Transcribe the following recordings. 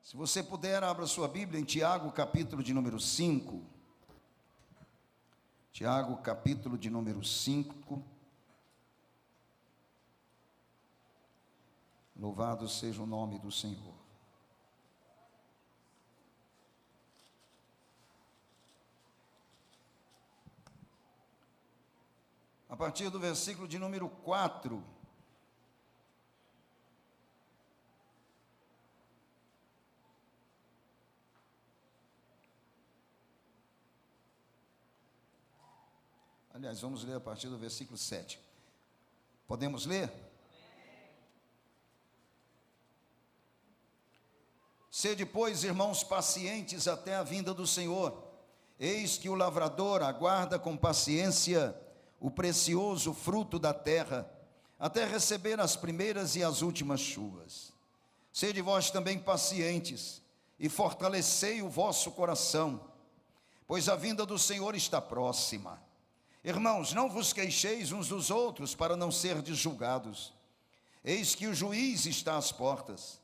Se você puder, abra sua Bíblia em Tiago, capítulo de número 5. Tiago, capítulo de número 5. Louvado seja o nome do Senhor. A partir do versículo de número 4. Aliás, vamos ler a partir do versículo 7. Podemos ler? Sede, pois, irmãos, pacientes até a vinda do Senhor. Eis que o lavrador aguarda com paciência o precioso fruto da terra, até receber as primeiras e as últimas chuvas. Sede vós também pacientes, e fortalecei o vosso coração, pois a vinda do Senhor está próxima. Irmãos, não vos queixeis uns dos outros, para não serdes julgados. Eis que o juiz está às portas.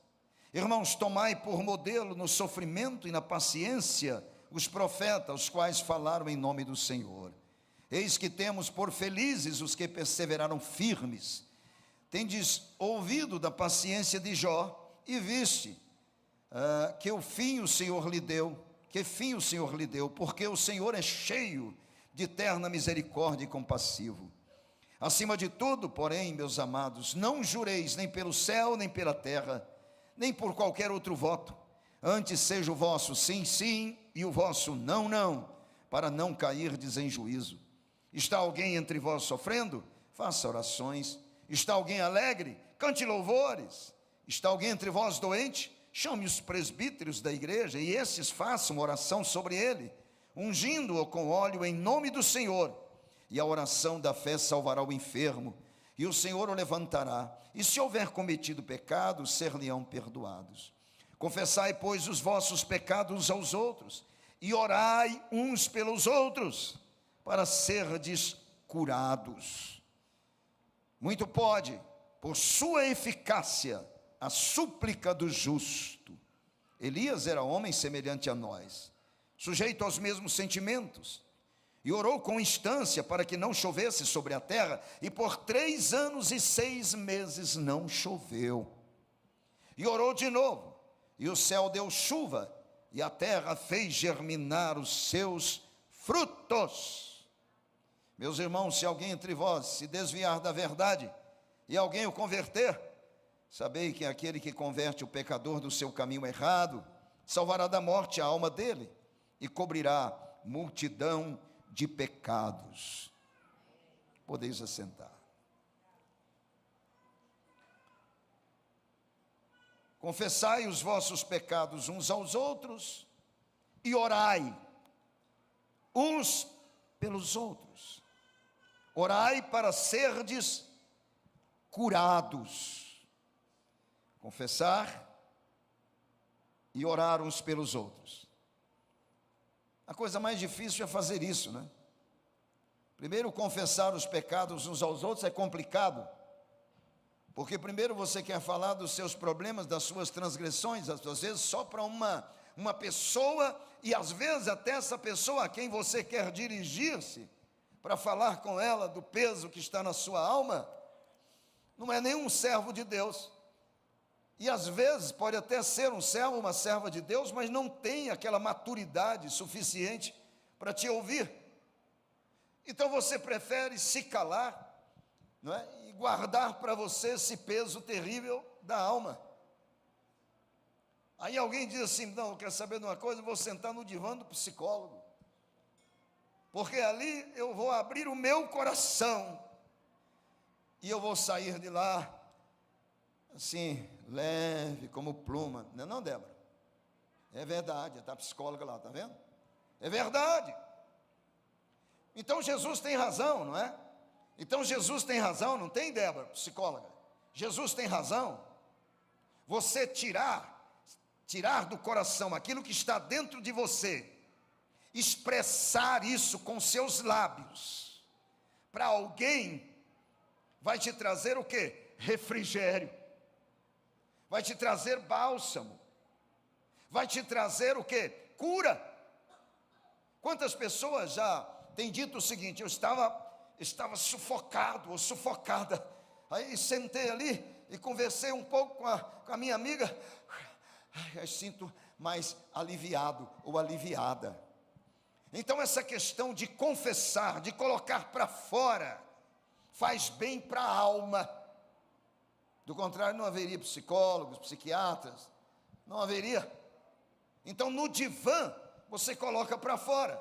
Irmãos, tomai por modelo no sofrimento e na paciência os profetas, os quais falaram em nome do Senhor. Eis que temos por felizes os que perseveraram firmes. Tendes ouvido da paciência de Jó, e viste que fim o Senhor lhe deu, porque o Senhor é cheio de terna misericórdia e compassivo. Acima de tudo, porém, meus amados, não jureis nem pelo céu, nem pela terra, nem por qualquer outro voto. Antes seja o vosso sim, sim, e o vosso não, não, para não cairdes em juízo. Está alguém entre vós sofrendo? Faça orações. Está alguém alegre? Cante louvores. Está alguém entre vós doente? Chame os presbíteros da igreja, e esses façam oração sobre ele, ungindo-o com óleo em nome do Senhor. E a oração da fé salvará o enfermo, e o Senhor o levantará. E se houver cometido pecado, ser-lhe-ão perdoados. Confessai, pois, os vossos pecados uns aos outros, e orai uns pelos outros, para serdes curados. Muito pode, por sua eficácia, a súplica do justo. Elias era homem semelhante a nós, sujeito aos mesmos sentimentos, e orou com instância para que não chovesse sobre a terra, e por 3 anos e 6 meses não choveu. E orou de novo, e o céu deu chuva, e a terra fez germinar os seus frutos. Meus irmãos, se alguém entre vós se desviar da verdade, e alguém o converter, sabei que aquele que converte o pecador do seu caminho errado, salvará da morte a alma dele, e cobrirá multidão de pecados. Podeis assentar. Confessai os vossos pecados uns aos outros e orai uns pelos outros. Orai para serdes curados. Confessar e orar uns pelos outros. A coisa mais difícil é fazer isso, né? Primeiro, confessar os pecados uns aos outros é complicado, porque primeiro você quer falar dos seus problemas, das suas transgressões, às vezes só para uma pessoa, e às vezes até essa pessoa a quem você quer dirigir-se, para falar com ela do peso que está na sua alma, não é nenhum servo de Deus. E às vezes pode até ser um servo, uma serva de Deus, mas não tem aquela maturidade suficiente para te ouvir. Então você prefere se calar, não é? E guardar para você esse peso terrível da alma. Aí alguém diz assim: não, eu quero saber de uma coisa, eu vou sentar no divã do psicólogo, porque ali eu vou abrir o meu coração, e eu vou sair de lá assim, leve como pluma. Não é não, Débora? É verdade, está a psicóloga lá, está vendo? É verdade. Então Jesus tem razão, não é? Então Jesus tem razão, não tem, Débora, psicóloga? Jesus tem razão. Você tirar do coração aquilo que está dentro de você, expressar isso com seus lábios, para alguém, vai te trazer o quê? Refrigério. Vai te trazer bálsamo. vai te trazer o quê? Cura. Quantas pessoas já têm dito o seguinte: eu estava sufocado ou sufocada, aí sentei ali e conversei um pouco com a minha amiga, eu sinto mais aliviado ou aliviada. Então essa questão de confessar, de colocar para fora, faz bem para a alma. Do contrário, não haveria psicólogos, psiquiatras, não haveria. Então no divã, você coloca para fora.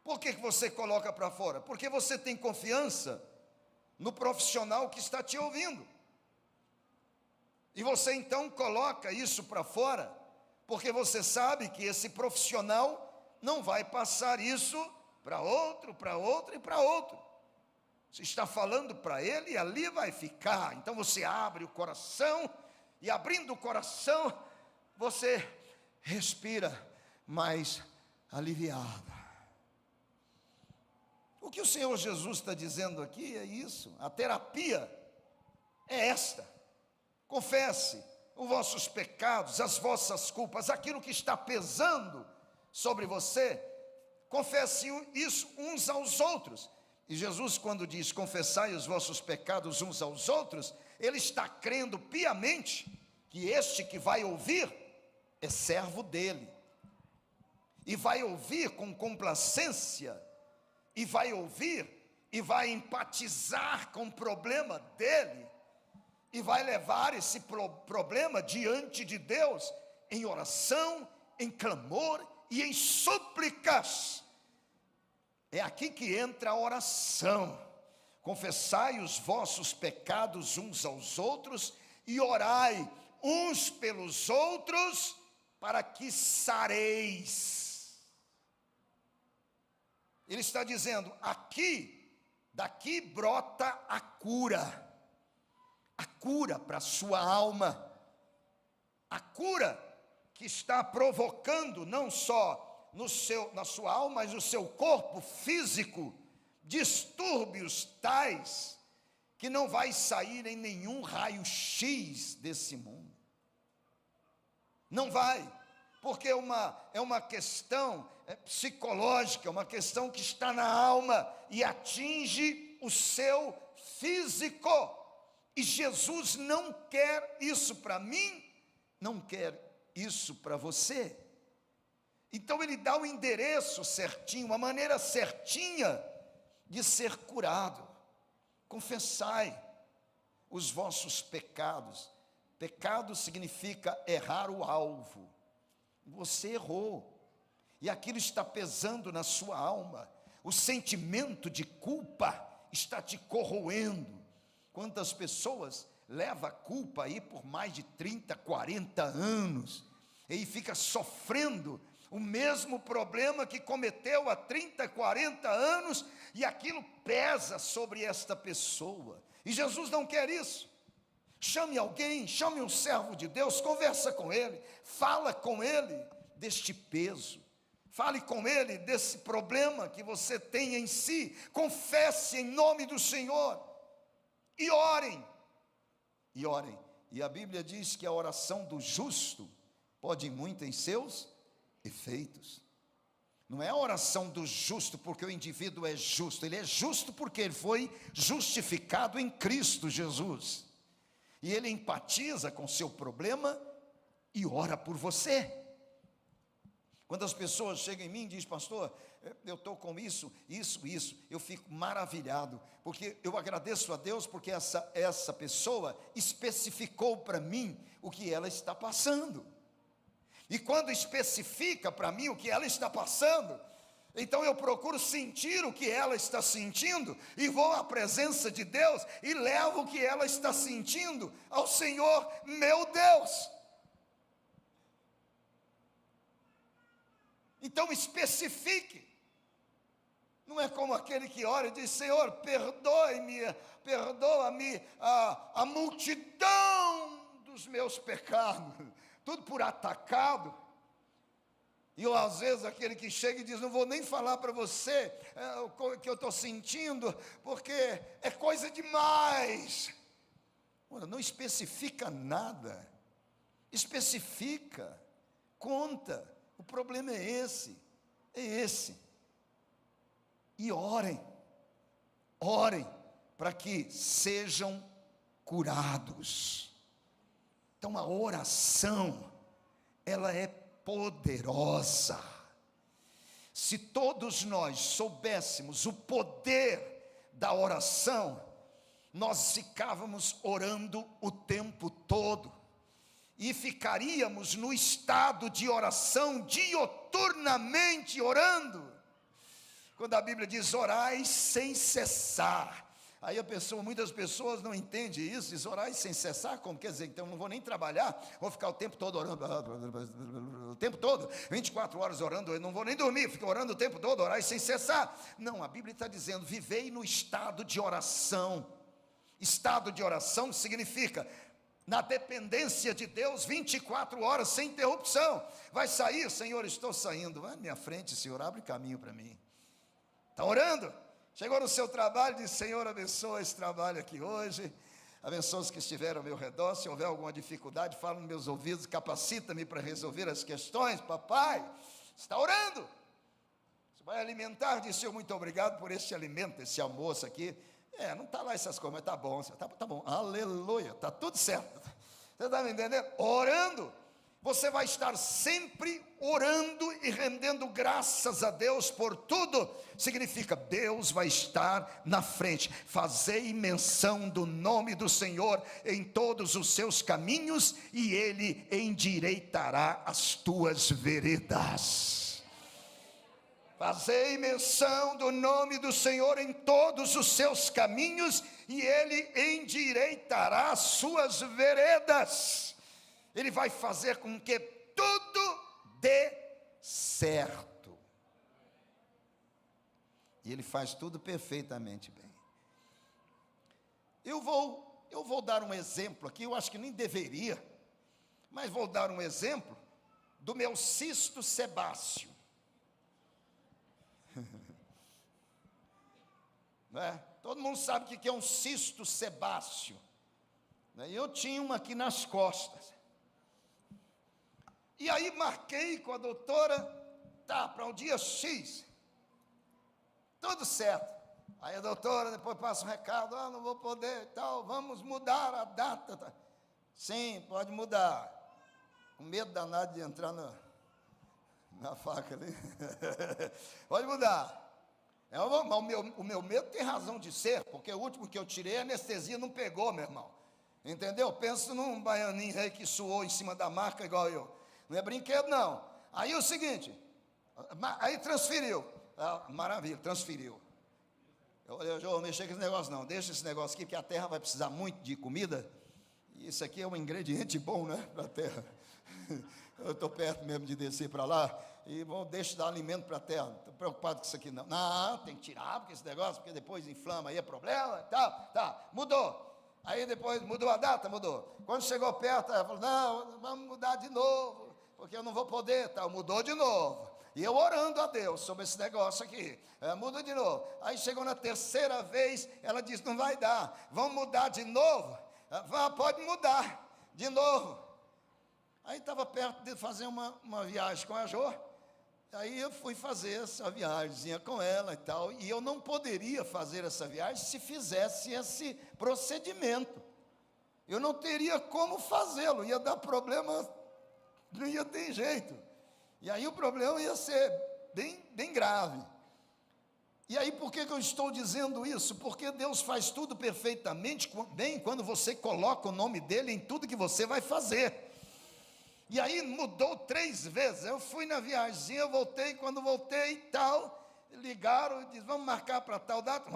Por que você coloca para fora? Porque você tem confiança no profissional que está te ouvindo. E você então coloca isso para fora, porque você sabe que esse profissional não vai passar isso para outro e para outro. Você está falando para ele e ali vai ficar. Então você abre o coração, e abrindo o coração, você respira mais aliviado. O que o Senhor Jesus está dizendo aqui é isso. A terapia é esta: confesse os vossos pecados, as vossas culpas, aquilo que está pesando sobre você, confesse isso uns aos outros. E Jesus, quando diz confessai os vossos pecados uns aos outros, ele está crendo piamente que este que vai ouvir é servo dele, e vai ouvir com complacência, e vai ouvir e vai empatizar com o problema dele, e vai levar esse problema diante de Deus em oração, em clamor e em súplicas. É aqui que entra a oração. Confessai os vossos pecados uns aos outros e orai uns pelos outros para que sareis. Ele está dizendo, daqui brota a cura para a sua alma, a cura que está provocando não só na sua alma, mas no seu corpo físico, distúrbios tais que não vai sair em nenhum raio-x desse mundo. Não vai, porque é uma questão psicológica, uma questão que está na alma e atinge o seu físico. E Jesus não quer isso para mim, não quer isso para você. Então ele dá o endereço certinho, a maneira certinha de ser curado. Confessai os vossos pecados. Pecado significa errar o alvo. Você errou, e aquilo está pesando na sua alma. O sentimento de culpa está te corroendo. Quantas pessoas levam a culpa aí por mais de 30, 40 anos, e fica sofrendo o mesmo problema que cometeu há 30, 40 anos, e aquilo pesa sobre esta pessoa. E Jesus não quer isso. Chame alguém, chame um servo de Deus, conversa com ele, fala com ele deste peso, fale com ele desse problema que você tem em si, confesse em nome do Senhor, e orem, e a Bíblia diz que a oração do justo pode muito em seus efeitos. Não é a oração do justo porque o indivíduo é justo, ele é justo porque ele foi justificado em Cristo Jesus, e ele empatiza com o seu problema e ora por você. Quando as pessoas chegam em mim e dizem, pastor, eu estou com isso, eu fico maravilhado, porque eu agradeço a Deus, porque essa pessoa especificou para mim o que ela está passando. E quando especifica para mim o que ela está passando, então eu procuro sentir o que ela está sentindo, e vou à presença de Deus, e levo o que ela está sentindo ao Senhor, meu Deus. Então especifique. Não é como aquele que ora e diz, Senhor, perdoa-me a multidão dos meus pecados, tudo por atacado. E eu, às vezes, aquele que chega e diz, não vou nem falar para você o que eu estou sentindo, porque é coisa demais. Ora, não especifica nada. Especifica. conta. O problema é esse. E orem para que sejam curados. Então a oração, ela é poderosa. Se todos nós soubéssemos o poder da oração, nós ficávamos orando o tempo todo, e ficaríamos no estado de oração, dioturnamente orando. Quando a Bíblia diz orai sem cessar, aí muitas pessoas não entendem isso, diz orai sem cessar, como quer dizer, então não vou nem trabalhar, vou ficar o tempo todo orando, o tempo todo, 24 horas orando, eu não vou nem dormir, fico orando o tempo todo, orai sem cessar. Não, a Bíblia está dizendo, vivei no estado de oração. Estado de oração significa na dependência de Deus, 24 horas, sem interrupção. Vai sair, Senhor, estou saindo, vai na minha frente, Senhor, abre caminho para mim. Está orando? Chegou no seu trabalho, diz, Senhor, abençoa esse trabalho aqui hoje, abençoa os que estiveram ao meu redor, se houver alguma dificuldade, fala nos meus ouvidos, capacita-me para resolver as questões, papai. Está orando? Você vai alimentar, diz, Senhor, muito obrigado por este alimento, esse almoço aqui. Não está lá essas coisas, mas está bom, tá bom, aleluia, está tudo certo. Você está me entendendo? Orando, você vai estar sempre orando e rendendo graças a Deus por tudo. Significa, Deus vai estar na frente. Fazei menção do nome do Senhor em todos os seus caminhos, e Ele endireitará as tuas veredas. Fazei menção do nome do Senhor em todos os seus caminhos, e Ele endireitará as suas veredas. Ele vai fazer com que tudo dê certo. E Ele faz tudo perfeitamente bem. Eu vou dar um exemplo aqui, eu acho que nem deveria, mas vou dar um exemplo do meu Sisto Sebácio. Todo mundo sabe o que é um cisto sebáceo. Eu tinha uma aqui nas costas. E aí marquei com a doutora, para o dia X. Tudo certo. Aí a doutora depois passa um recado, não vou poder, tal, vamos mudar a data. Sim, pode mudar. Com medo danado de entrar na faca ali. Pode mudar. O meu medo tem razão de ser, porque o último que eu tirei, a anestesia não pegou, meu irmão. Entendeu? Penso num baianinho aí que suou em cima da marca igual eu. Não é brinquedo, não. Aí o seguinte, aí transferiu. Maravilha, transferiu. Eu já vou mexer com esse negócio não. Deixa esse negócio aqui, porque a terra vai precisar muito de comida. E isso aqui é um ingrediente bom, né, para a terra. Eu estou perto mesmo de descer para lá. E deixa dar alimento para a terra. Não estou preocupado com isso aqui não. Não, tem que tirar porque esse negócio, porque depois inflama, aí é problema e tal. Tá, mudou. Aí depois mudou a data, mudou. Quando chegou perto, ela falou, não, vamos mudar de novo, porque eu não vou poder, tal. Mudou de novo. E eu orando a Deus sobre esse negócio aqui. Muda de novo. Aí chegou na terceira vez, ela disse, não vai dar. Vamos mudar de novo? Pode mudar de novo. Aí estava perto de fazer uma viagem com a Jô. Aí eu fui fazer essa viagemzinha com ela e tal, e eu não poderia fazer essa viagem se fizesse esse procedimento. Eu não teria como fazê-lo, ia dar problema, não ia ter jeito. E aí o problema ia ser bem grave. E aí por que eu estou dizendo isso? Porque Deus faz tudo perfeitamente bem quando você coloca o nome dEle em tudo que você vai fazer. E aí mudou 3 vezes, eu fui na viagem, eu voltei, quando voltei e tal, ligaram e disseram, vamos marcar para tal data?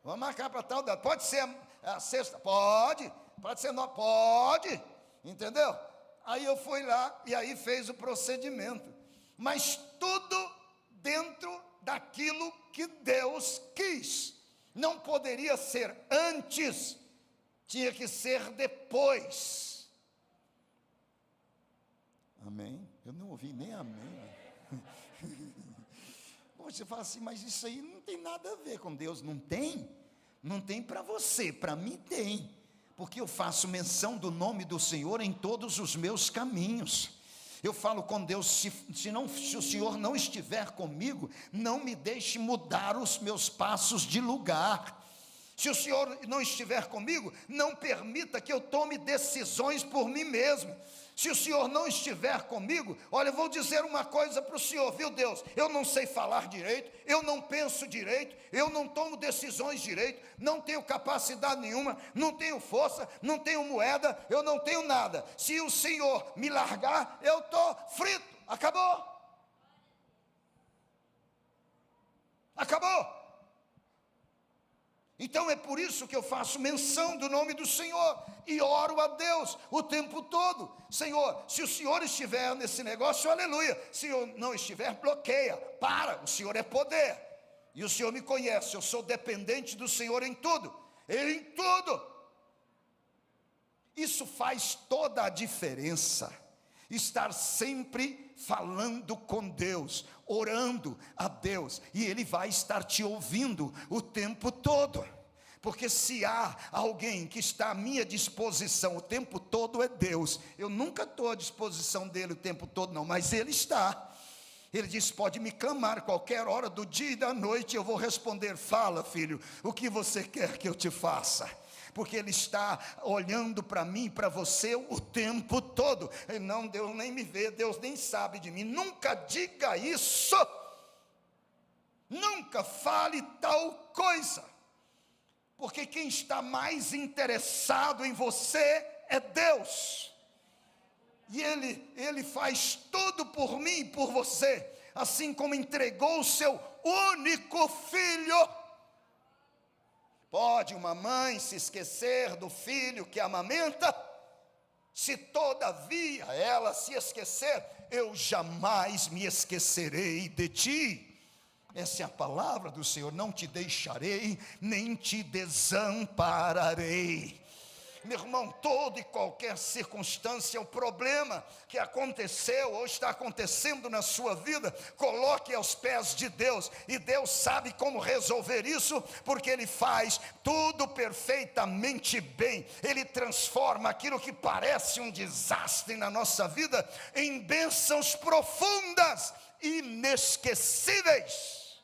Vamos marcar para tal data, pode ser a sexta? Pode ser nova? Pode, entendeu? Aí eu fui lá, e aí fez o procedimento, mas tudo dentro daquilo que Deus quis, não poderia ser antes, tinha que ser depois. Amém? Eu não ouvi nem amém. Você fala assim, mas isso aí não tem nada a ver com Deus. Não tem? Não tem para você, para mim tem. Porque eu faço menção do nome do Senhor em todos os meus caminhos. Eu falo com Deus, se o Senhor não estiver comigo, não me deixe mudar os meus passos de lugar. Se o Senhor não estiver comigo, não permita que eu tome decisões por mim mesmo. Se o Senhor não estiver comigo, olha, eu vou dizer uma coisa para o Senhor, viu Deus? Eu não sei falar direito, eu não penso direito, eu não tomo decisões direito, não tenho capacidade nenhuma, não tenho força, não tenho moeda, eu não tenho nada. Se o Senhor me largar, eu estou frito, acabou. Acabou. Então é por isso que eu faço menção do nome do Senhor e oro a Deus o tempo todo. Senhor, se o Senhor estiver nesse negócio, aleluia. Se eu não estiver, bloqueia, para, o Senhor é poder. E o Senhor me conhece, eu sou dependente do Senhor em tudo, em tudo. Isso faz toda a diferença. Estar sempre falando com Deus, orando a Deus, e Ele vai estar te ouvindo o tempo todo, porque se há alguém que está à minha disposição o tempo todo é Deus. Eu nunca estou à disposição dele o tempo todo não, mas Ele está. Ele diz, pode me clamar qualquer hora do dia e da noite, eu vou responder, fala filho, o que você quer que eu te faça? Porque Ele está olhando para mim, para você o tempo todo. E não, Deus nem me vê, Deus nem sabe de mim. Nunca diga isso. Nunca fale tal coisa. Porque quem está mais interessado em você é Deus. E Ele faz tudo por mim e por você. Assim como entregou o seu único filho. Pode uma mãe se esquecer do filho que amamenta? Se todavia ela se esquecer, eu jamais me esquecerei de ti. Essa é a palavra do Senhor, não te deixarei, nem te desampararei. Meu irmão, toda e qualquer circunstância, o problema que aconteceu ou está acontecendo na sua vida, coloque aos pés de Deus, e Deus sabe como resolver isso, porque Ele faz tudo perfeitamente bem. Ele transforma aquilo que parece um desastre na nossa vida em bênçãos profundas, inesquecíveis.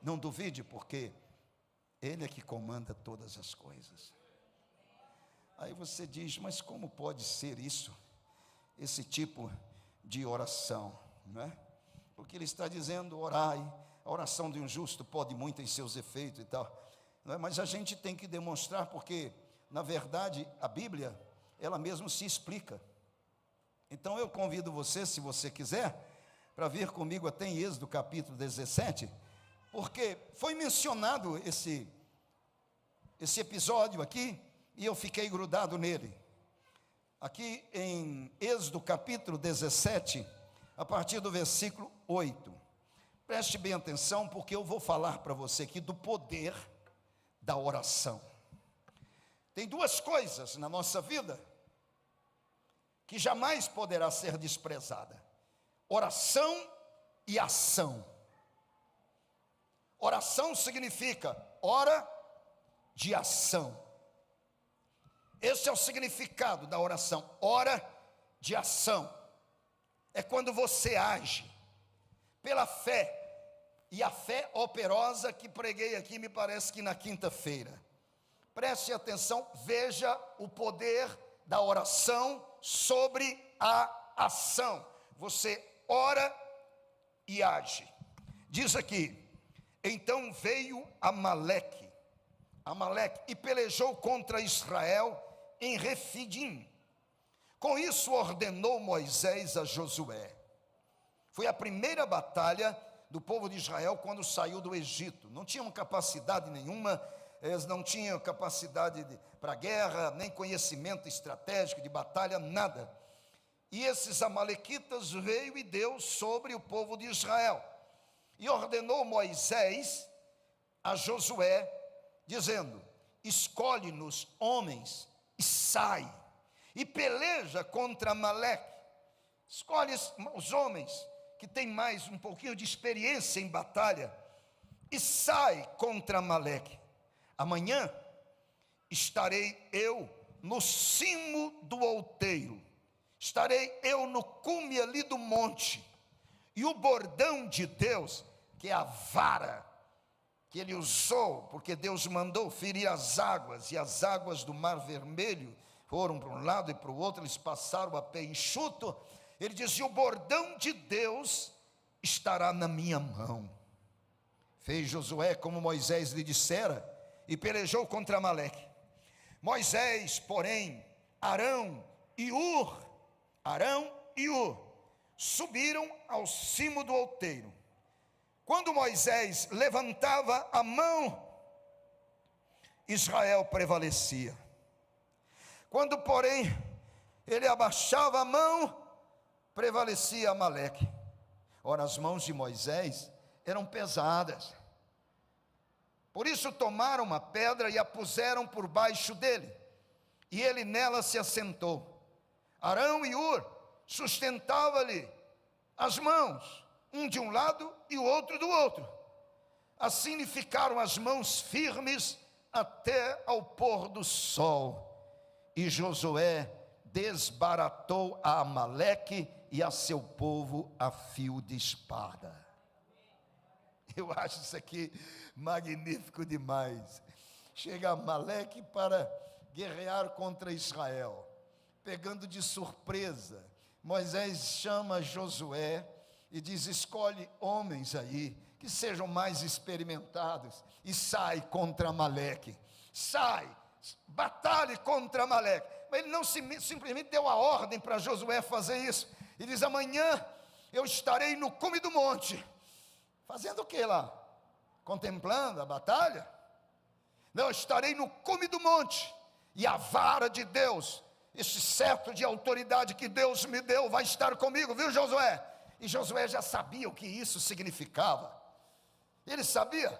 Não duvide, porque Ele é que comanda todas as coisas. Aí você diz, mas como pode ser isso? Esse tipo de oração, não é? Porque ele está dizendo, orai, a oração de um justo pode muito em seus efeitos e tal, não é? Mas a gente tem que demonstrar, porque na verdade a Bíblia, ela mesmo se explica. Então eu convido você, se você quiser, para vir comigo até em Êxodo capítulo 17, porque foi mencionado esse episódio aqui, e eu fiquei grudado nele. Aqui em Êxodo capítulo 17, a partir do versículo 8. Preste bem atenção, porque eu vou falar para você aqui do poder da oração. Tem duas coisas na nossa vida que jamais poderá ser desprezada: oração e ação. Oração significa hora de ação. Esse é o significado da oração, hora de ação. É quando você age pela fé, e a fé operosa que preguei aqui, me parece que na quinta-feira. Preste atenção, veja o poder da oração sobre a ação. Você ora e age. Diz aqui, então veio Amaleque e pelejou contra Israel em Refidim. Com isso ordenou Moisés a Josué. Foi a primeira batalha do povo de Israel quando saiu do Egito. Não tinham capacidade nenhuma, eles não tinham capacidade para guerra, nem conhecimento estratégico de batalha, nada. E esses amalequitas veio e deu sobre o povo de Israel. E ordenou Moisés a Josué, dizendo, escolhe-nos homens e sai, e peleja contra Amaleque. Escolhe os homens que têm mais um pouquinho de experiência em batalha, e sai contra Amaleque. Amanhã estarei eu no cimo do outeiro, estarei eu no cume ali do monte, e o bordão de Deus, que é a vara que ele usou, porque Deus mandou ferir as águas, e as águas do Mar Vermelho foram para um lado e para o outro, eles passaram a pé enxuto. Ele diz: e o bordão de Deus estará na minha mão. Fez Josué como Moisés lhe dissera, e pelejou contra Amaleque. Moisés, porém, Arão e Hur subiram ao cimo do outeiro. Quando Moisés levantava a mão, Israel prevalecia. Quando, porém, ele abaixava a mão, prevalecia Amaleque. Ora, as mãos de Moisés eram pesadas. Por isso tomaram uma pedra e a puseram por baixo dele, e ele nela se assentou. Arão e Hur sustentavam-lhe as mãos, um de um lado e o outro do outro. Assim lhe ficaram as mãos firmes até ao pôr do sol. E Josué desbaratou a Amaleque e a seu povo a fio de espada. Eu acho isso aqui magnífico demais. Chega Amaleque para guerrear contra Israel, pegando de surpresa. Moisés chama Josué e diz: escolhe homens aí, que sejam mais experimentados, e sai contra Amaleque. Sai, batalhe contra Amaleque. Mas ele não simplesmente deu a ordem para Josué fazer isso. Ele diz: amanhã eu estarei no cume do monte. Fazendo o que lá? Contemplando a batalha? Não, eu estarei no cume do monte, e a vara de Deus, esse cetro de autoridade que Deus me deu, vai estar comigo, viu, Josué? E Josué já sabia o que isso significava. Ele sabia: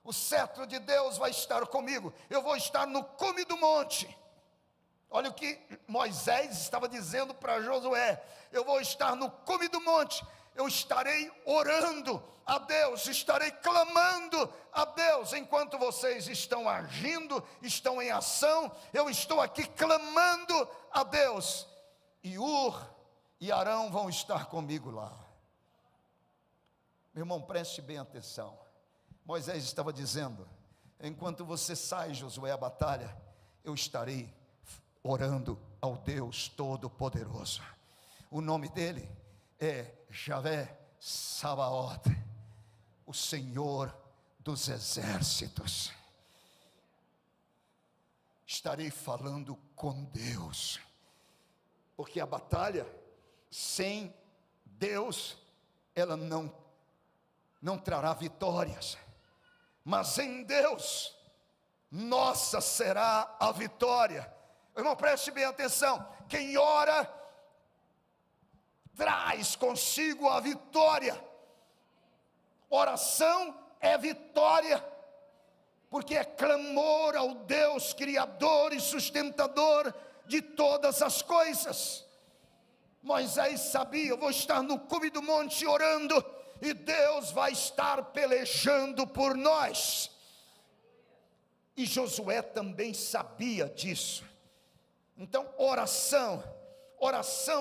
o cetro de Deus vai estar comigo, eu vou estar no cume do monte. Olha o que Moisés estava dizendo para Josué: eu vou estar no cume do monte, eu estarei orando a Deus, estarei clamando a Deus, enquanto vocês estão agindo, estão em ação, eu estou aqui clamando a Deus, e Hur e Arão vão estar comigo lá. Meu irmão, preste bem atenção. Moisés estava dizendo: enquanto você sai, Josué, a batalha, eu estarei orando ao Deus Todo-Poderoso. O nome dele é Javé Sabaoth, o Senhor dos exércitos. Estarei falando com Deus, porque a batalha sem Deus, ela não trará vitórias, mas em Deus, nossa será a vitória. Irmão, preste bem atenção: quem ora, traz consigo a vitória. Oração é vitória, porque é clamor ao Deus Criador e sustentador de todas as coisas. Moisés sabia: eu vou estar no cume do monte orando, e Deus vai estar pelejando por nós. E Josué também sabia disso. Então, oração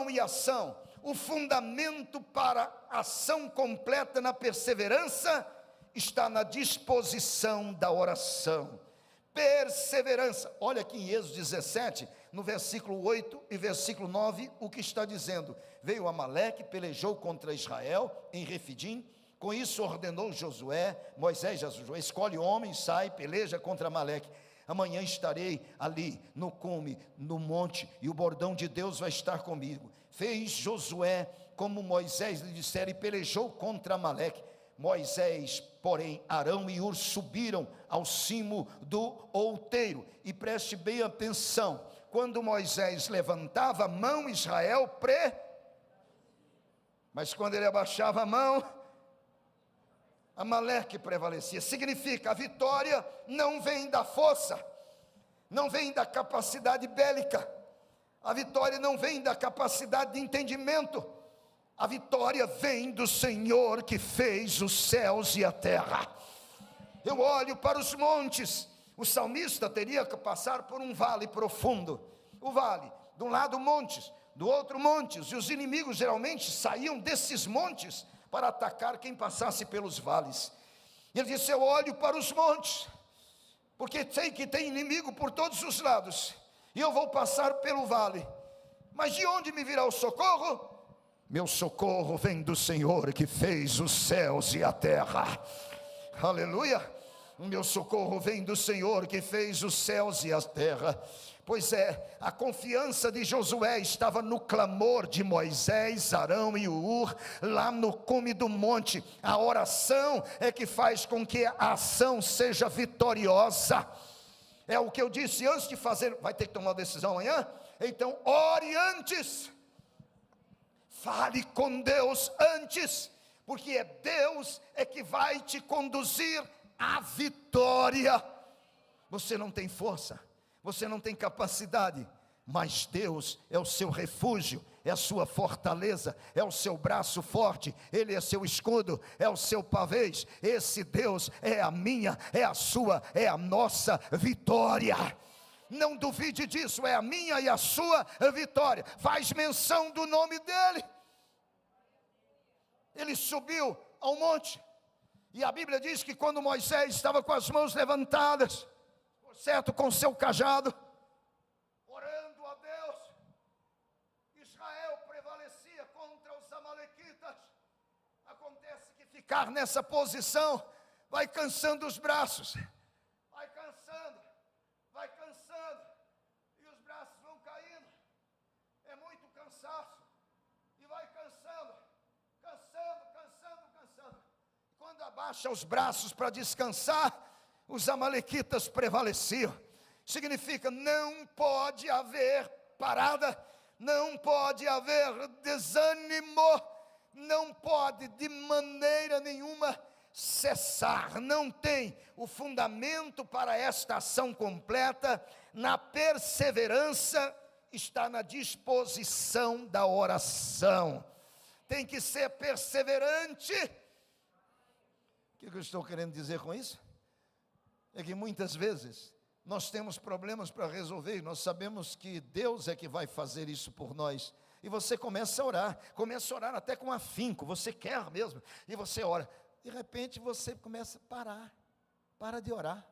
e ação. O fundamento para a ação completa na perseverança está na disposição da oração. Perseverança. Olha aqui em Êxodo 17, no versículo 8 e versículo 9, o que está dizendo: veio Amaleque, pelejou contra Israel em Refidim. Com isso ordenou Moisés a Josué: escolhe homem, sai, peleja contra Amaleque. Amanhã estarei ali no cume, no monte, e o bordão de Deus vai estar comigo. Fez Josué como Moisés lhe dissera, e pelejou contra Amaleque. Moisés, porém, Arão e Hur subiram ao cimo do outeiro. E preste bem atenção: quando Moisés levantava a mão, Israel mas quando ele abaixava a mão, Amaleque prevalecia. Significa: a vitória não vem da força, não vem da capacidade bélica, a vitória não vem da capacidade de entendimento, a vitória vem do Senhor que fez os céus e a terra. Eu olho para os montes. O salmista teria que passar por um vale profundo. O vale, de um lado montes, do outro monte. E os inimigos geralmente saíam desses montes para atacar quem passasse pelos vales. Ele disse: eu olho para os montes, porque sei que tem inimigo por todos os lados, e eu vou passar pelo vale. Mas de onde me virá o socorro? Meu socorro vem do Senhor que fez os céus e a terra. Aleluia! O meu socorro vem do Senhor que fez os céus e a terra. Pois é, a confiança de Josué estava no clamor de Moisés, Arão e Ur, lá no cume do monte. A oração é que faz com que a ação seja vitoriosa. É o que eu disse antes de fazer. Vai ter que tomar uma decisão amanhã? Então ore antes, fale com Deus antes, porque Deus é que vai te conduzir à vitória. Você não tem força, você não tem capacidade, mas Deus é o seu refúgio, é a sua fortaleza, é o seu braço forte, Ele é seu escudo, é o seu pavês. Esse Deus é a minha, é a sua, é a nossa vitória. Não duvide disso, é a minha e a sua vitória. Faz menção do nome dEle. Ele subiu ao monte, e a Bíblia diz que quando Moisés estava com as mãos levantadas, por certo, com seu cajado, orando a Deus, Israel prevalecia contra os amalequitas. Acontece que ficar nessa posição vai cansando os braços, vai cansando, e os braços vão caindo. É muito cansaço, e vai cansando. Quando abaixa os braços para descansar, os amalequitas prevaleciam. Significa, não pode haver parada, não pode haver desânimo, não pode de maneira nenhuma cessar. Não tem o fundamento para esta ação completa. Na perseverança está na disposição da oração. Tem que ser perseverante. O que eu estou querendo dizer com isso? É que muitas vezes nós temos problemas para resolver, nós sabemos que Deus é que vai fazer isso por nós, e você começa a orar até com afinco, você quer mesmo, e você ora, de repente você começa a para de orar.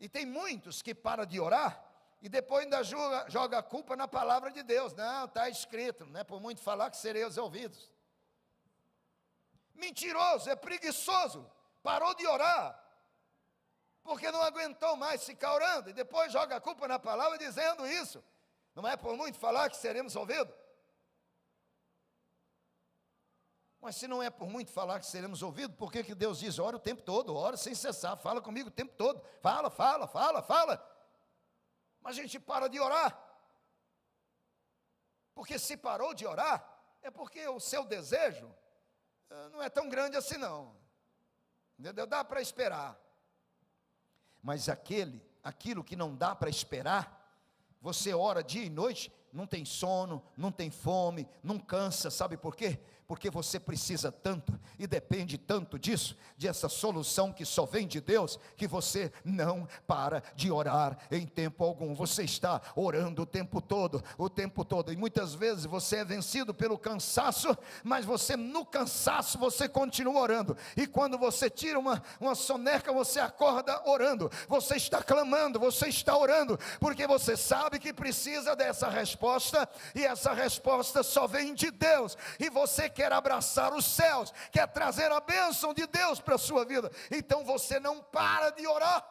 E tem muitos que param de orar, e depois ainda joga a culpa na palavra de Deus. Não, está escrito, não é por muito falar que sereis ouvidos. Mentiroso, é preguiçoso, parou de orar, porque não aguentou mais ficar orando, e depois joga a culpa na palavra dizendo isso. Não é por muito falar que seremos ouvidos? Mas se não é por muito falar que seremos ouvidos, por que Deus diz, ora o tempo todo, ora sem cessar, fala comigo o tempo todo, fala. Mas a gente para de orar, porque se parou de orar, é porque o seu desejo não é tão grande assim não, entendeu? Dá para esperar. Mas aquilo que não dá para esperar, você ora dia e noite, não tem sono, não tem fome, não cansa, sabe por quê? Porque você precisa tanto, e depende tanto disso, dessa solução que só vem de Deus, que você não para de orar em tempo algum. Você está orando o tempo todo, e muitas vezes você é vencido pelo cansaço, mas você no cansaço, você continua orando, e quando você tira uma soneca, você acorda orando, você está clamando, você está orando, porque você sabe que precisa dessa resposta, e essa resposta só vem de Deus, e você quer abraçar os céus, quer trazer a bênção de Deus para a sua vida, então você não para de orar.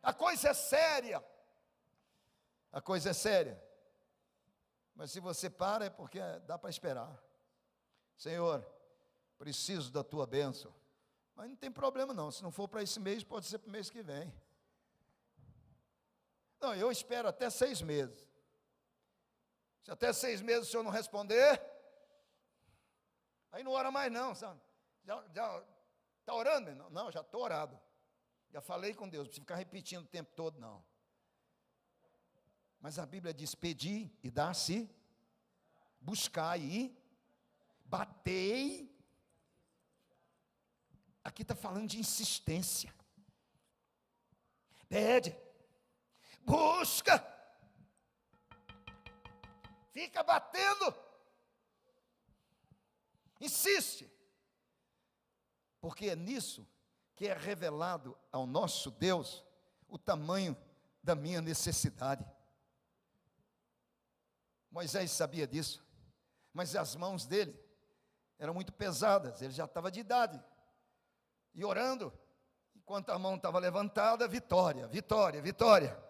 A coisa é séria, mas se você para é porque dá para esperar. Senhor, preciso da tua bênção, mas não tem problema não, se não for para esse mês, pode ser para o mês que vem. Não, eu espero até 6 meses, se até 6 meses o senhor não responder, aí não ora mais não, sabe? Já está orando? Não, já estou orado. Já falei com Deus, não precisa ficar repetindo o tempo todo, não. Mas a Bíblia diz, pedi e dá-se, buscai e batei. Aqui está falando de insistência. Pede, busca, Fica batendo. Insiste. Porque é nisso que é revelado ao nosso Deus o tamanho da minha necessidade. Moisés sabia disso, mas as mãos dele eram muito pesadas, ele já estava de idade. E orando, enquanto a mão estava levantada, vitória, vitória, vitória.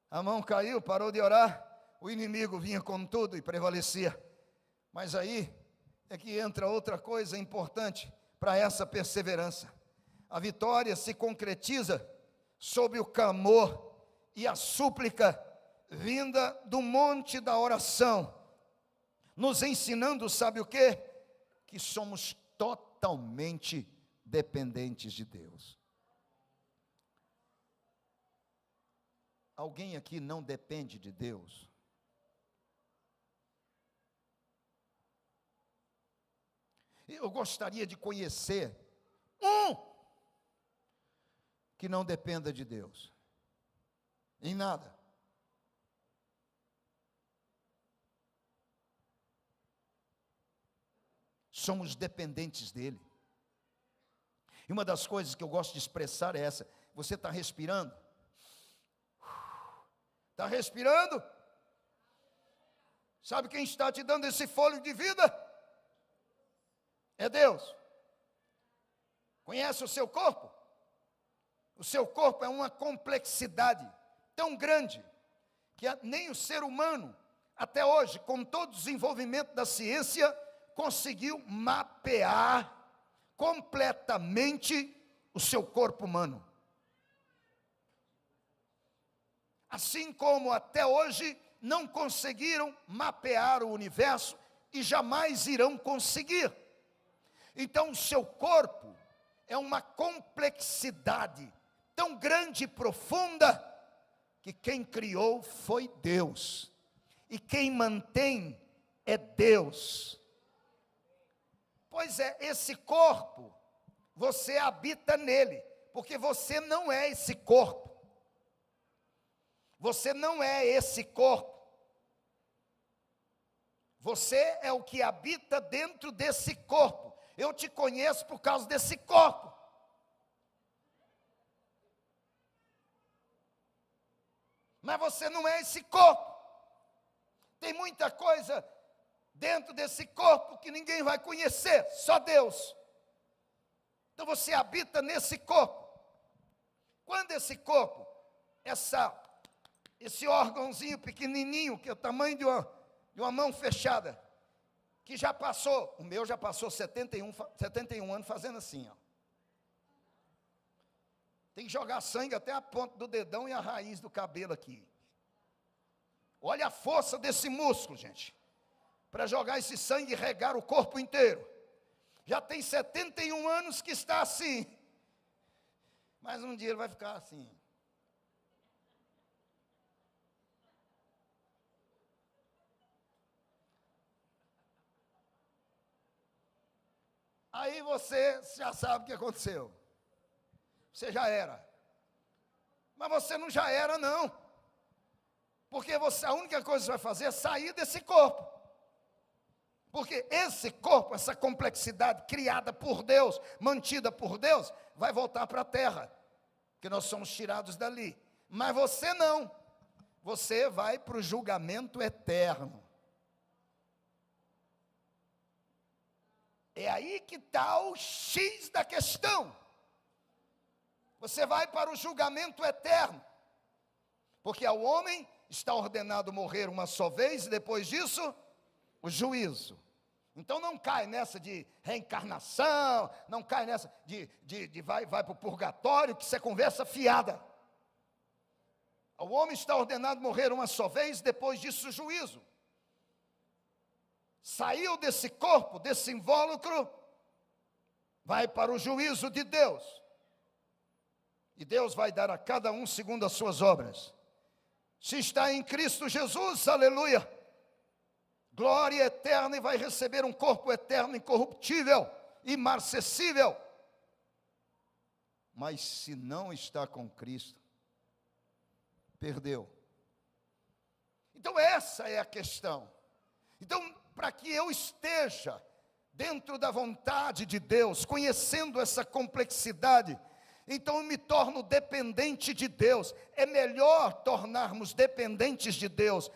A mão caiu, parou de orar, o inimigo vinha com tudo e prevalecia. Mas aí é que entra outra coisa importante para essa perseverança. A vitória se concretiza sob o clamor e a súplica vinda do monte da oração, nos ensinando, sabe o quê? Que somos totalmente dependentes de Deus. Alguém aqui não depende de Deus? Eu gostaria de conhecer um que não dependa de Deus, em nada. Somos dependentes dele. E uma das coisas que eu gosto de expressar é essa: você está respirando? Está respirando? Sabe quem está te dando esse fôlego de vida? É Deus. Conhece o seu corpo? O seu corpo é uma complexidade tão grande que nem o ser humano, até hoje, com todo o desenvolvimento da ciência, conseguiu mapear completamente o seu corpo humano. Assim como até hoje não conseguiram mapear o universo e jamais irão conseguir. Então o seu corpo é uma complexidade tão grande e profunda que quem criou foi Deus. E quem mantém é Deus. Pois é, esse corpo, você habita nele, porque você não é esse corpo. Você não é esse corpo. Você é o que habita dentro desse corpo. Eu te conheço por causa desse corpo. Mas você não é esse corpo. Tem muita coisa dentro desse corpo que ninguém vai conhecer, só Deus. Então você habita nesse corpo. Quando esse corpo, esse órgãozinho pequenininho, que é o tamanho de uma mão fechada, que já passou, o meu já passou 71 anos fazendo assim, ó. Tem que jogar sangue até a ponta do dedão e a raiz do cabelo aqui. Olha a força desse músculo, gente, para jogar esse sangue e regar o corpo inteiro. Já tem 71 anos que está assim, mas um dia ele vai ficar assim. Aí você já sabe o que aconteceu. Você já era. Mas você não já era, não. Porque a única coisa que você vai fazer é sair desse corpo. Porque esse corpo, essa complexidade criada por Deus, mantida por Deus, vai voltar para a terra. Porque nós somos tirados dali. Mas você não. Você vai para o julgamento eterno. É aí que está o X da questão. Você vai para o julgamento eterno. Porque ao homem está ordenado morrer uma só vez, e depois disso, o juízo. Então não cai nessa de reencarnação, não cai nessa de vai para o purgatório, que isso é conversa fiada. O homem está ordenado morrer uma só vez, depois disso o juízo. Saiu desse corpo, desse invólucro, vai para o juízo de Deus. E Deus vai dar a cada um segundo as suas obras. Se está em Cristo Jesus, aleluia, glória eterna, e vai receber um corpo eterno, incorruptível, imarcessível. Mas se não está com Cristo, perdeu. Então essa é a questão. Então, para que eu esteja dentro da vontade de Deus, conhecendo essa complexidade, então eu me torno dependente de Deus. É melhor tornarmos dependentes de Deus,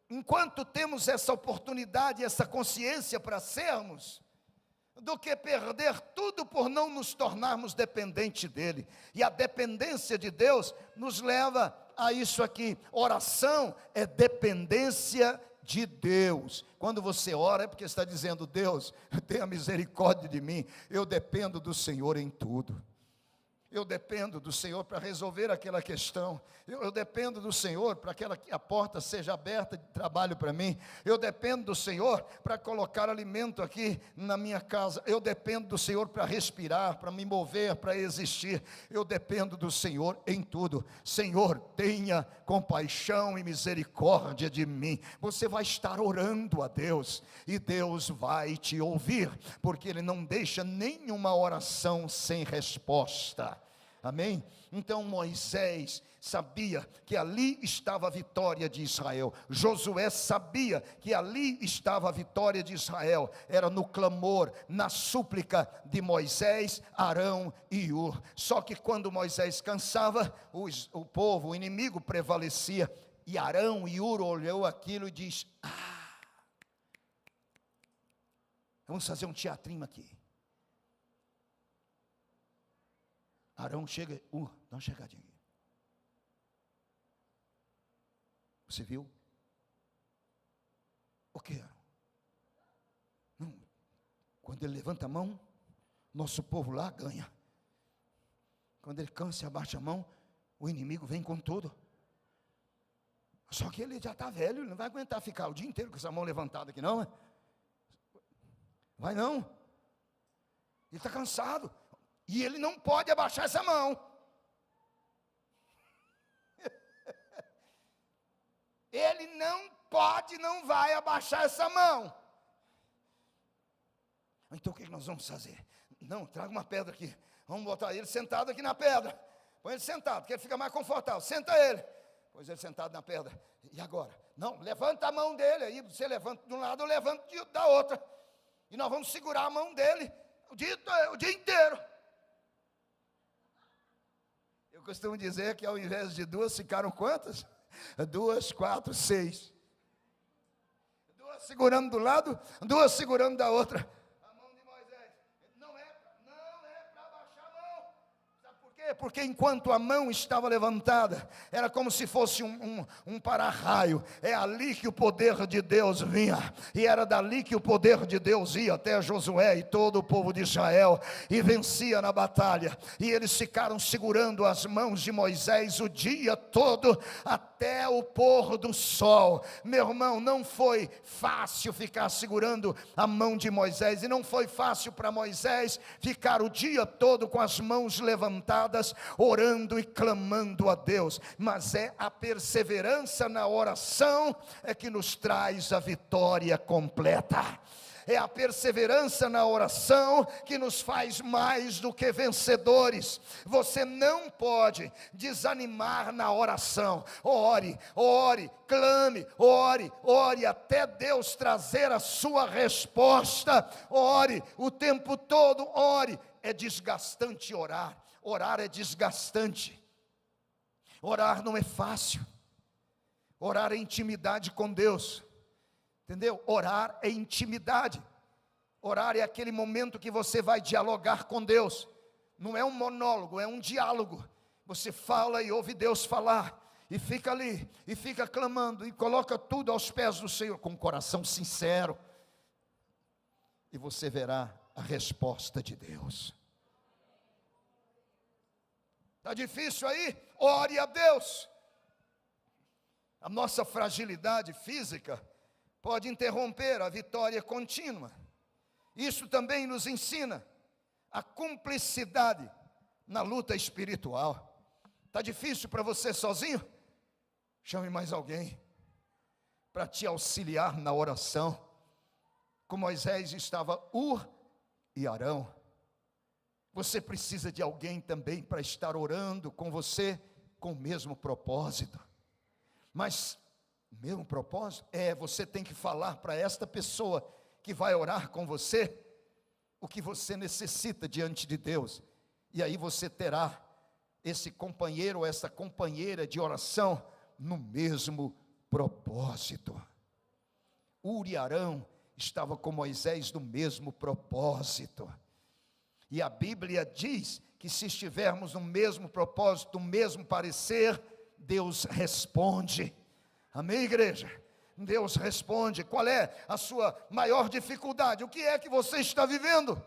enquanto temos essa oportunidade, essa consciência para sermos, do que perder tudo por não nos tornarmos dependentes dEle. E a dependência de Deus nos leva a isso aqui. Oração é dependência de Deus. Quando você ora é porque está dizendo: Deus, tenha misericórdia de mim, eu dependo do Senhor em tudo. Eu dependo do Senhor para resolver aquela questão. Eu dependo do Senhor para que a porta seja aberta de trabalho para mim. Eu dependo do Senhor para colocar alimento aqui na minha casa. Eu dependo do Senhor para respirar, para me mover, para existir. Eu dependo do Senhor em tudo. Senhor, tenha compaixão e misericórdia de mim. Você vai estar orando a Deus e Deus vai te ouvir, porque Ele não deixa nenhuma oração sem resposta. Amém? Então Moisés sabia que ali estava a vitória de Israel. Josué sabia que ali estava a vitória de Israel. Era no clamor, na súplica de Moisés, Arão e Hur. Só que quando Moisés cansava, o povo, o inimigo prevalecia. E Arão e Hur olhou aquilo e diz: vamos fazer um teatrinho aqui. Arão chega, dá uma chegadinha aqui. Você viu? O que, Arão? Não, quando ele levanta a mão, nosso povo lá ganha. Quando ele cansa e abaixa a mão, o inimigo vem com tudo. Só que ele já está velho, ele não vai aguentar ficar o dia inteiro com essa mão levantada aqui não, né? Vai não. Ele está cansado. E ele não pode abaixar essa mão. Ele não pode, não vai abaixar essa mão. Então o que nós vamos fazer? Não, traga uma pedra aqui. Vamos botar ele sentado aqui na pedra. Põe ele sentado, porque ele fica mais confortável. Senta ele. Pôs ele sentado na pedra. E agora? Não, levanta a mão dele. Aí você levanta de um lado, eu levanto da outra. E nós vamos segurar a mão dele o dia inteiro. Eu costumo dizer que ao invés de duas, ficaram quantas? 2, 4, 6. 2 segurando do lado, 2 segurando da outra. A mão de Moisés. Não é para baixar a mão. Sabe por quê? Porque enquanto a mão estava levantada, era como se fosse um para-raio. É ali que o poder de Deus vinha. E era dali que o poder de Deus ia até Josué e todo o povo de Israel. E vencia na batalha. E eles ficaram segurando as mãos de Moisés o dia todo, até o pôr do sol. Meu irmão, não foi fácil ficar segurando a mão de Moisés. E não foi fácil para Moisés ficar o dia todo com as mãos levantadas, orando e clamando a Deus. Mas é a perseverança na oração é que nos traz a vitória completa. É a perseverança na oração que nos faz mais do que vencedores. Você não pode desanimar na oração. Ore, clame, ore até Deus trazer a sua resposta. Ore o tempo todo, ore. É desgastante orar. Orar é desgastante. Orar não é fácil. Orar é intimidade com Deus. Entendeu? Orar é intimidade. Orar é aquele momento que você vai dialogar com Deus. Não é um monólogo, é um diálogo. Você fala e ouve Deus falar. E fica ali, e fica clamando, e coloca tudo aos pés do Senhor, com um coração sincero. E você verá a resposta de Deus. Está difícil aí? Ore a Deus. A nossa fragilidade física pode interromper a vitória contínua. Isso também nos ensina a cumplicidade na luta espiritual. Está difícil para você sozinho? Chame mais alguém para te auxiliar na oração. Com Moisés estava Hur e Arão. Você precisa de alguém também para estar orando com você com o mesmo propósito. Mas O mesmo propósito? Você tem que falar para esta pessoa que vai orar com você o que você necessita diante de Deus. E aí você terá esse companheiro ou essa companheira de oração no mesmo propósito. Ur e Arão estavam com Moisés no mesmo propósito. E a Bíblia diz que se estivermos no mesmo propósito, no mesmo parecer, Deus responde. Amém, igreja? Deus responde. Qual é a sua maior dificuldade? O que é que você está vivendo?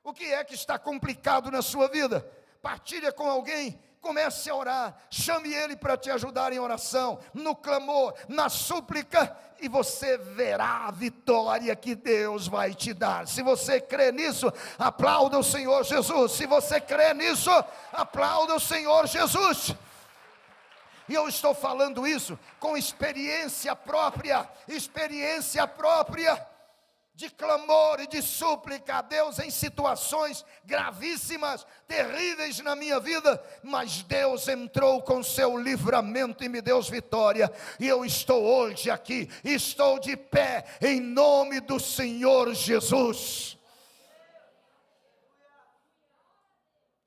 O que é que está complicado na sua vida? Partilha com alguém, comece a orar, chame ele para te ajudar em oração, no clamor, na súplica, e você verá a vitória que Deus vai te dar. Se você crê nisso, aplauda o Senhor Jesus. Se você crê nisso, aplauda o Senhor Jesus. E eu estou falando isso com experiência própria de clamor e de súplica a Deus em situações gravíssimas, terríveis na minha vida, mas Deus entrou com seu livramento e me deu vitória, e eu estou hoje aqui, estou de pé, em nome do Senhor Jesus.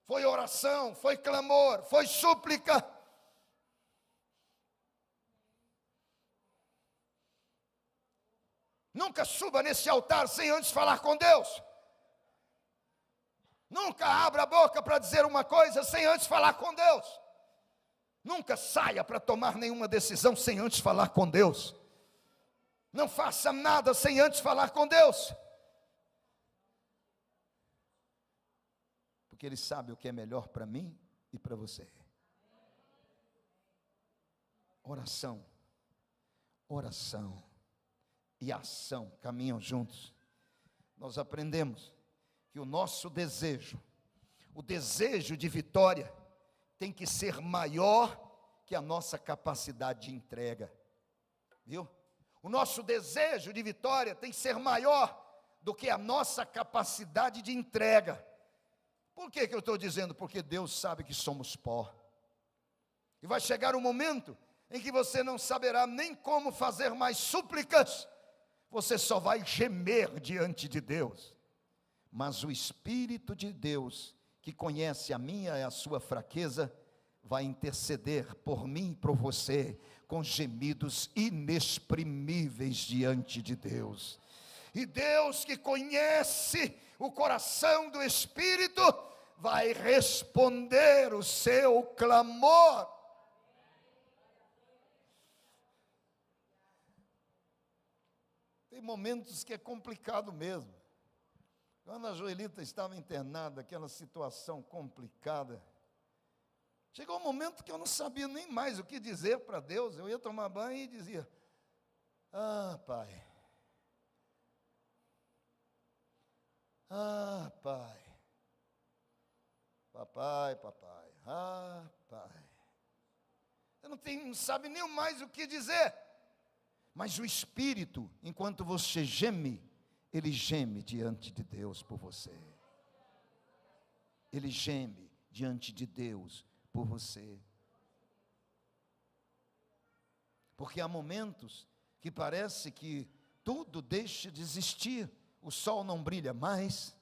Foi oração, foi clamor, foi súplica. Nunca suba nesse altar sem antes falar com Deus. Nunca abra a boca para dizer uma coisa sem antes falar com Deus. Nunca saia para tomar nenhuma decisão sem antes falar com Deus. Não faça nada sem antes falar com Deus. Porque Ele sabe o que é melhor para mim e para você. Oração. Oração e ação caminham juntos. Nós aprendemos que o nosso desejo, o desejo de vitória, tem que ser maior que a nossa capacidade de entrega, viu? O nosso desejo de vitória tem que ser maior do que a nossa capacidade de entrega. Por que eu estou dizendo? Porque Deus sabe que somos pó, e vai chegar um momento em que você não saberá nem como fazer mais súplicas, você só vai gemer diante de Deus, mas o Espírito de Deus, que conhece a minha e a sua fraqueza, vai interceder por mim e por você, com gemidos inexprimíveis diante de Deus. E Deus, que conhece o coração do Espírito, vai responder o seu clamor. Tem momentos que é complicado mesmo. Quando a Joelita estava internada, aquela situação complicada, chegou um momento que eu não sabia nem mais o que dizer para Deus. Eu ia tomar banho e dizia: ah, Pai. Ah, Pai. Papai, papai. Ah, Pai. Você não sabe nem mais o que dizer. Mas o Espírito, enquanto você geme, ele geme diante de Deus por você. Ele geme diante de Deus por você. Porque há momentos que parece que tudo deixa de existir. O sol não brilha mais,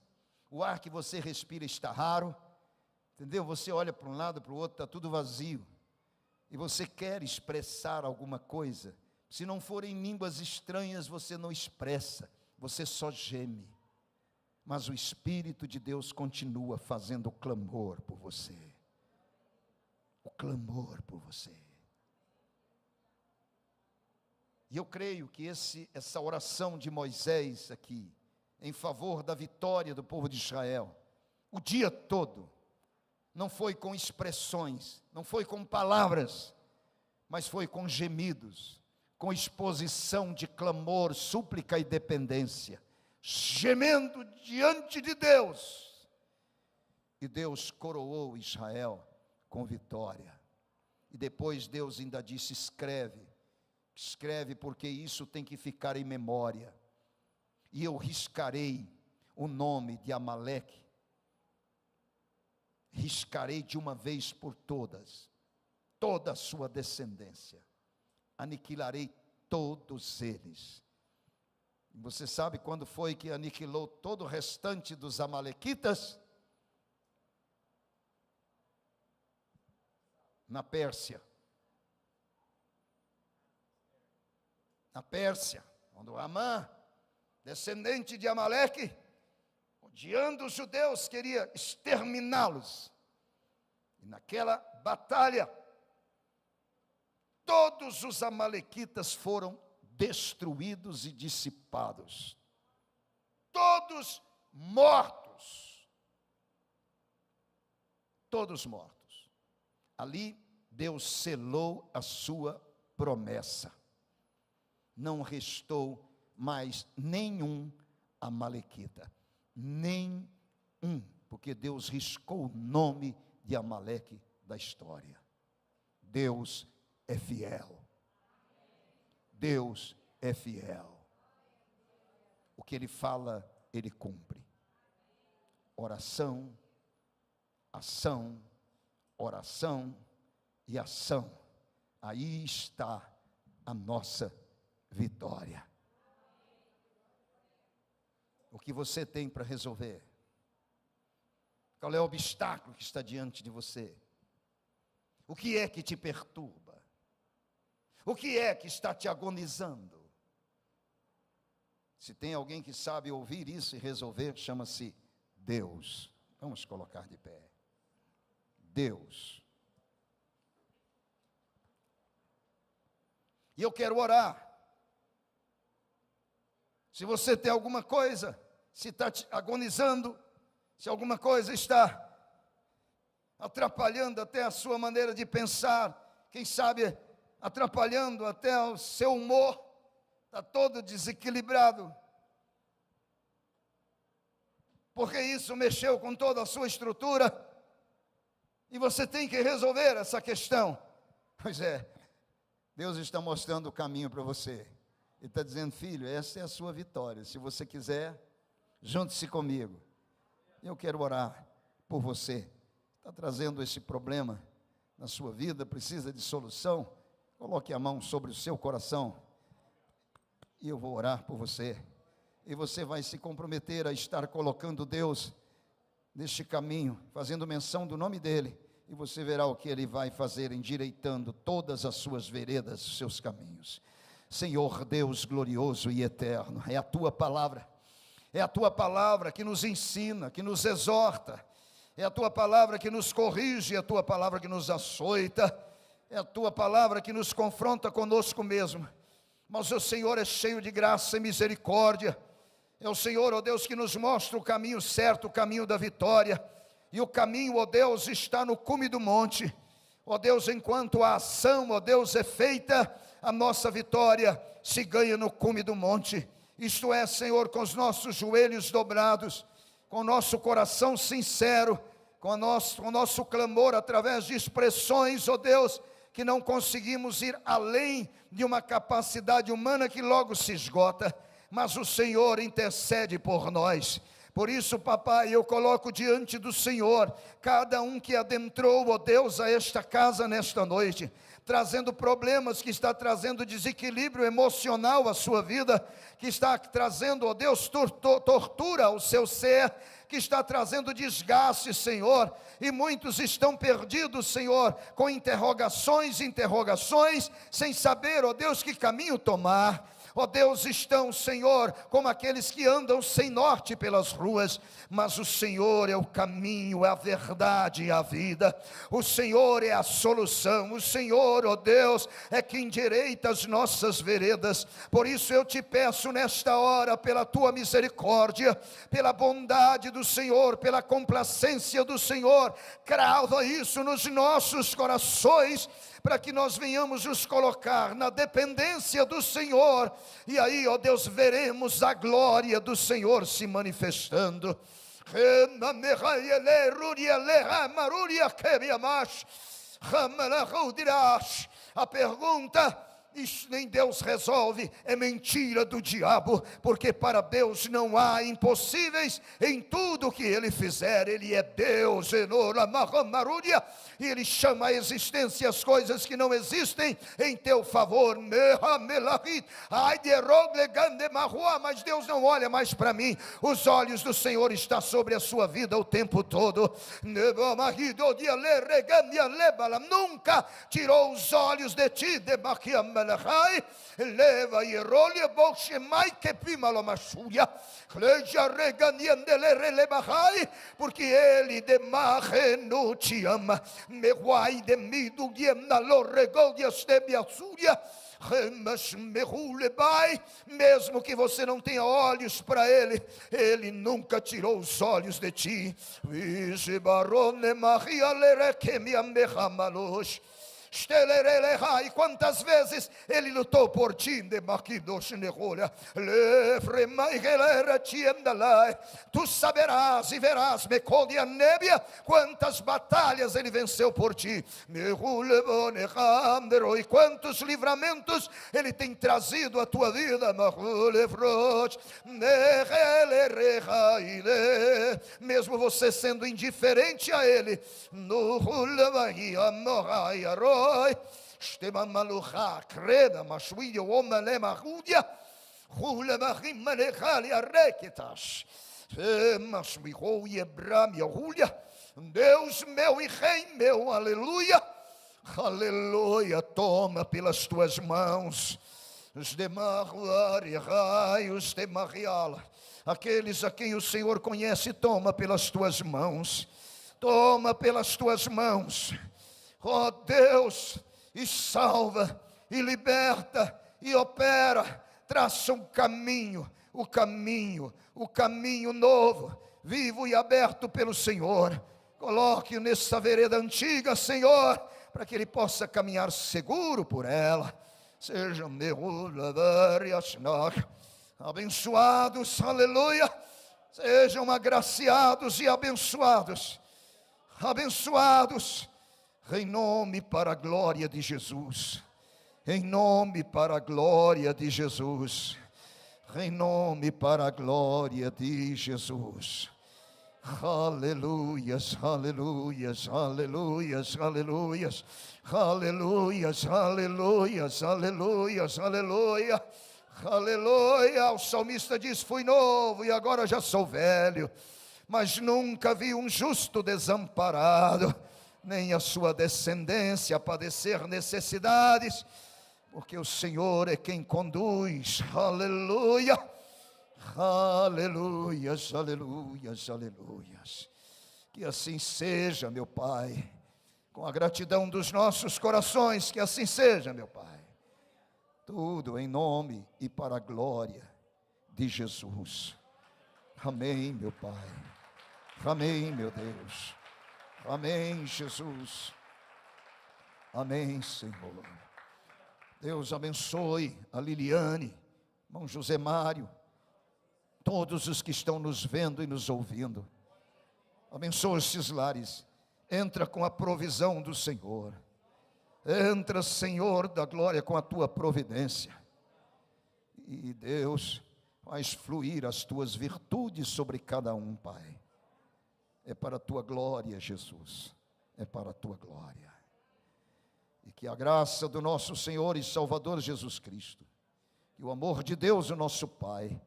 o ar que você respira está raro, entendeu? Você olha para um lado, para o outro, está tudo vazio. E você quer expressar alguma coisa. Se não forem línguas estranhas, você não expressa, você só geme. Mas o Espírito de Deus continua fazendo o clamor por você. O clamor por você. E eu creio que essa oração de Moisés aqui, em favor da vitória do povo de Israel, o dia todo, não foi com expressões, não foi com palavras, mas foi com gemidos, com exposição de clamor, súplica e dependência, gemendo diante de Deus. E Deus coroou Israel com vitória. E depois Deus ainda disse: escreve, porque isso tem que ficar em memória. E eu riscarei o nome de Amaleque, riscarei de uma vez por todas, toda a sua descendência. Aniquilarei todos eles. Você sabe quando foi que aniquilou todo o restante dos amalequitas? Na Pérsia. Na Pérsia, quando Amã, descendente de Amaleque, odiando os judeus, queria exterminá-los. E naquela batalha, todos os amalequitas foram destruídos e dissipados. Todos mortos. Todos mortos. Ali Deus selou a sua promessa. Não restou mais nenhum amalequita. Nem um. Porque Deus riscou o nome de Amaleque da história. Deus é fiel. Deus é fiel. O que Ele fala, Ele cumpre. Oração, ação, oração e ação. Aí está a nossa vitória. O que você tem para resolver? Qual é o obstáculo que está diante de você? O que é que te perturba? O que é que está te agonizando? Se tem alguém que sabe ouvir isso e resolver, chama-se Deus. Vamos colocar de pé. Deus. E eu quero orar. Se você tem alguma coisa, se está te agonizando, se alguma coisa está atrapalhando até a sua maneira de pensar, quem sabe atrapalhando até o seu humor, está todo desequilibrado, porque isso mexeu com toda a sua estrutura, e você tem que resolver essa questão. Pois é, Deus está mostrando o caminho para você. Ele está dizendo: filho, essa é a sua vitória. Se você quiser, junte-se comigo. Eu quero orar por você. Está trazendo esse problema na sua vida, precisa de solução? Coloque a mão sobre o seu coração e eu vou orar por você. E você vai se comprometer a estar colocando Deus neste caminho, fazendo menção do nome dEle. E você verá o que Ele vai fazer, endireitando todas as suas veredas, os seus caminhos. Senhor Deus glorioso e eterno, é a Tua palavra. É a Tua palavra que nos ensina, que nos exorta. É a Tua palavra que nos corrige, é a Tua palavra que nos açoita. É a Tua palavra que nos confronta conosco mesmo. Mas o Senhor é cheio de graça e misericórdia. É o Senhor, ó Deus, que nos mostra o caminho certo, o caminho da vitória. E o caminho, ó Deus, está no cume do monte. Ó Deus, enquanto a ação, ó Deus, é feita, a nossa vitória se ganha no cume do monte. Isto é, Senhor, com os nossos joelhos dobrados, com o nosso coração sincero, com o nosso clamor através de expressões, ó Deus, que não conseguimos ir além de uma capacidade humana que logo se esgota, mas o Senhor intercede por nós. Por isso, papai, eu coloco diante do Senhor cada um que adentrou, ó Deus, a esta casa nesta noite, trazendo problemas, que está trazendo desequilíbrio emocional à sua vida, que está trazendo, ó Deus, tortura ao seu ser, que está trazendo desgaste, Senhor, e muitos estão perdidos, Senhor, com interrogações, sem saber, ó Deus, que caminho tomar. Ó Deus, estão, Senhor, como aqueles que andam sem norte pelas ruas, mas o Senhor é o caminho, é a verdade e a vida. O Senhor é a solução. O Senhor, ó Deus, é quem endireita as nossas veredas. Por isso eu te peço nesta hora, pela tua misericórdia, pela bondade do Senhor, pela complacência do Senhor, crava isso nos nossos corações, para que nós venhamos nos colocar na dependência do Senhor, e aí, ó Deus, veremos a glória do Senhor se manifestando. A pergunta isso nem Deus resolve, é mentira do diabo, porque para Deus não há impossíveis. Em tudo que Ele fizer, Ele é Deus, e Ele chama a existência as coisas que não existem em teu favor. Mas Deus não olha mais para mim, os olhos do Senhor estão sobre a sua vida o tempo todo. Nunca tirou os olhos de ti, leva e rolia bolshemai que pimalomasuya kleja reganiandele relebahai, porque Ele de marreno te ama, me guai de mido guiemna lorregodias de biasuria. Mesmo que você não tenha olhos para Ele, Ele nunca tirou os olhos de ti. E quantas vezes Ele lutou por ti, tu saberás e verás quantas batalhas Ele venceu por ti, e quantos livramentos Ele tem trazido à tua vida. Mesmo você sendo indiferente a Ele, creda, machuia, omale, mahudia, hula, mahimane, arequitas, Deus meu e Rei meu, aleluia, aleluia. Toma pelas tuas mãos os demarraios de mariala, aqueles a quem o Senhor conhece. Toma pelas tuas mãos, toma pelas tuas mãos, ó Deus, e salva, e liberta, e opera. Traça um caminho, o caminho novo, vivo e aberto pelo Senhor. Coloque-o nessa vereda antiga, Senhor, para que ele possa caminhar seguro por ela. Sejam abençoados, aleluia. Sejam agraciados e abençoados, em nome para a glória de Jesus, em nome para a glória de Jesus, em nome para a glória de Jesus. Aleluias, aleluias, aleluias, aleluias, aleluias, aleluias, aleluias, aleluia, aleluia. O salmista diz: fui novo e agora já sou velho, mas nunca vi um justo desamparado, nem a sua descendência padecer necessidades, porque o Senhor é quem conduz. Aleluia, aleluias, aleluias, aleluias. Que assim seja, meu Pai, com a gratidão dos nossos corações, que assim seja, meu Pai. Tudo em nome e para a glória de Jesus. Amém, meu Pai. Amém, meu Deus. Amém, Jesus. Amém, Senhor. Deus abençoe a Liliane, irmão José Mário, todos os que estão nos vendo e nos ouvindo. Abençoa esses lares. Entra com a provisão do Senhor. Entra, Senhor da glória, com a tua providência. E Deus, faz fluir as tuas virtudes sobre cada um, Pai. É para a tua glória, Jesus. É para a tua glória. E que a graça do nosso Senhor e Salvador Jesus Cristo, que o amor de Deus, o nosso Pai,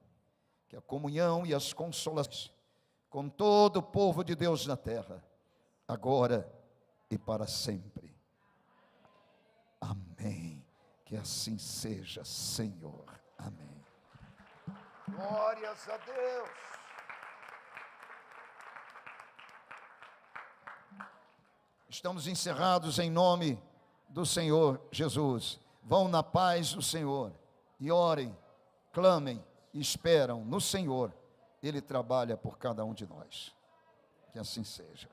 que a comunhão e as consolações com todo o povo de Deus na terra, agora e para sempre. Amém. Que assim seja, Senhor. Amém. Glórias a Deus. Estamos encerrados em nome do Senhor Jesus. Vão na paz do Senhor e orem, clamem e esperam no Senhor. Ele trabalha por cada um de nós. Que assim seja.